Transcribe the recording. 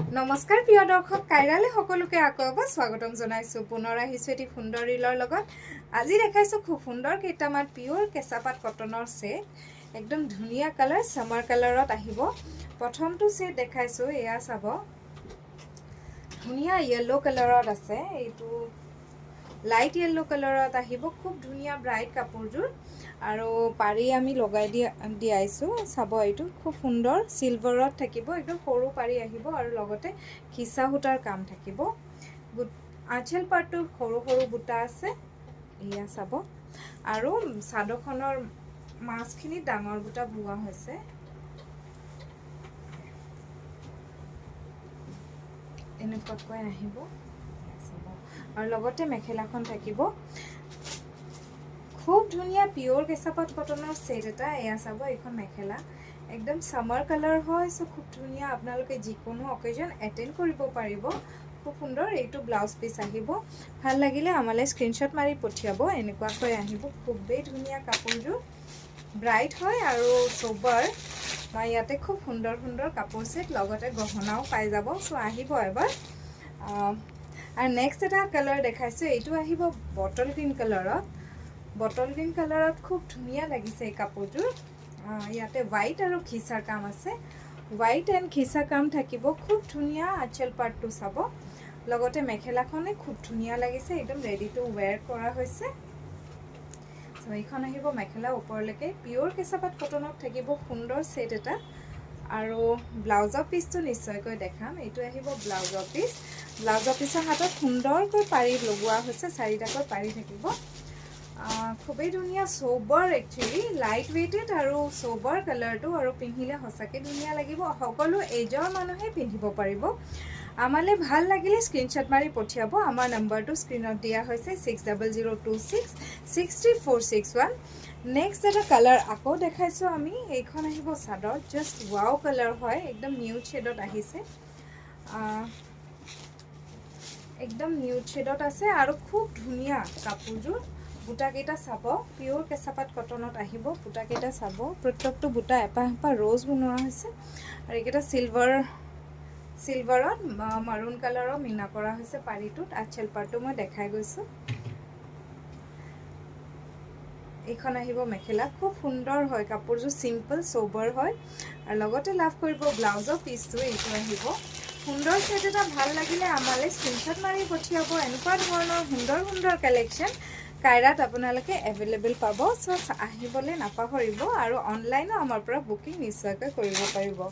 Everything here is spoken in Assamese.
নমস্কাৰ প্ৰিয় দৰ্শক কাইৰালে সকলোকে আকৌ এবাৰ স্বাগতম জনাইছো পুনৰ আহিছো এটি সুন্দৰ ৰিলৰ লগত আজি দেখাইছো খুব সুন্দৰ কেইটামান পিওৰ কেঁচাপাত কটনৰ সেট একদম ধুনীয়া কালাৰ সামাৰ কালাৰত আহিব প্ৰথমটো সেট দেখাইছো এয়া চাব ধুনীয়া ইয়েলো কালাৰত আছে এইটো লাইট ইয়েলো কালাৰত আহিব খুব ধুনীয়া ব্ৰাইট কাপোৰজোৰ আৰু পাৰি আমি লগাই দিয়াইছো চাব এইটো খুব সুন্দৰ সিলভাৰত থাকিব একদম সৰু পাৰি আহিব আৰু লগতে খিসা হুটাৰ কাম থাকিব আঁচল পাটটো সৰু সৰু বুটা আছে ইয়া চাব আৰু সাদখনৰ মাছখিনি ডাঙৰ বুটা বুৱা হৈছে এনেকৈ আহিব और लगते मेखेलाखन থাকিব खूब धुनिया पियोर केसापात कटনৰ सेट এটা এয়া চাব এখন মেখেলা একদম সামাৰ কালাৰ হয় সো খুব ধুনিয়া আপোনালোকে যিকোনো অকেজন এটেন্ড কৰিব পাৰিব খুব সুন্দৰ এইটো ব্লাউজ পিস আহিব ভাল লাগিলে আমালে স্ক্ৰিনশট মাৰি পঠিয়াব এনেকুৱাকৈ আহিব খুবেই ধুনিয়া কাপোৰজোৰ ব্ৰাইট হয় আৰু সোবাৰ বা ইয়াতে খুব সুন্দৰ সুন্দৰ কাপোৰ সেট লগতে গহনাও পাই যাব সো আহিব এবাৰ और नेक्स्ट এটা কালাৰ দেখাইছো এইটো আহিব বটল গ্ৰীণ কালাৰত খুব ধুনিয়া লাগিছে এই কাপোৰটো ইয়াতে হোৱাইট আৰু খিসাৰ কাম আছে হোৱাইট এন্ড খিসা কাম থাকিব খুব ধুনিয়া আঁচল পাটটো চাব লগতে মেখেলাখনে খুব ধুনিয়া লাগিছে একদম ৰেডি টু ওয়্যাৰ কৰা হৈছে সো এইখন আহিব মেখেলা ওপৰলৈকে পিওৰ কেঁচাপাত কটনত থাকিব সুন্দৰ সেট এটা আৰু ব্লাউজৰ পিসটো নিশ্চয়কৈ দেখাম এইটো আহিব ব্লাউজৰ পিসৰ হাতত সুন্দৰকৈ পাৰি লগোৱা হৈছে চাৰিটাকৈ পাৰি থাকিব খুবেই ধুনিয়া সোবৰ একচুয়ালি লাইট ওয়েটেড আৰু সোবৰ কালাৰটো আৰু পিন্ধিলে হসাকে ধুনিয়া লাগিব সকলো এজৰ মানুহে পিন্ধিব পাৰিব আমালে ভাল লাগিলে স্ক্ৰিনশট মাৰি পঠিয়াব আমাৰ নম্বৰটো স্ক্ৰিনত দিয়া হৈছে 6002663461 नेक्स्ट এটা কালাৰ আকৌ দেখাইছো আমি এইখন আহিব সাদৰ জাস্ট ওয়াও কালাৰ হয় একদম নিউড শেডত আহিছে एकदम নিউড শেডত আছে আৰু খুব ধুনিয়া কাপোৰজোৰ বুটা কেটা চাব পিওৰ কেঁচাপাত কটনত আহিব বুটা কেটা চাব প্ৰত্যেকটো বুটা এপাহপা ৰোজ বনোৱা হৈছে আৰু একেটা সিলভাৰত মাৰুন কালাৰৰ মিনা কৰা হৈছে পাৰিটোত আঁচল পাটটো মই দেখাই গৈছো এইখন আহিব মেখেলা খুব সুন্দৰ হয় কাপোৰজোৰ সিম্পল সোবৰ হয় আৰু লগতে লাভ কৰিব ব্লাউজৰ পিসটো এইটো আহিব সুন্দৰ সেট এটা ভাল লাগিলে আমালে স্ক্ৰিনশট মাৰি পঠিয়াব এনেকুৱা ধৰণৰ সুন্দৰ সুন্দৰ কালেকশন কাইৰাত আপোনালোকে अवेलेबल পাব সো আহিবলে নাপাহৰিব আৰু অনলাইনও আমাৰ পৰা বুকিং নিশ্চয়কৈ কৰিব পাৰিব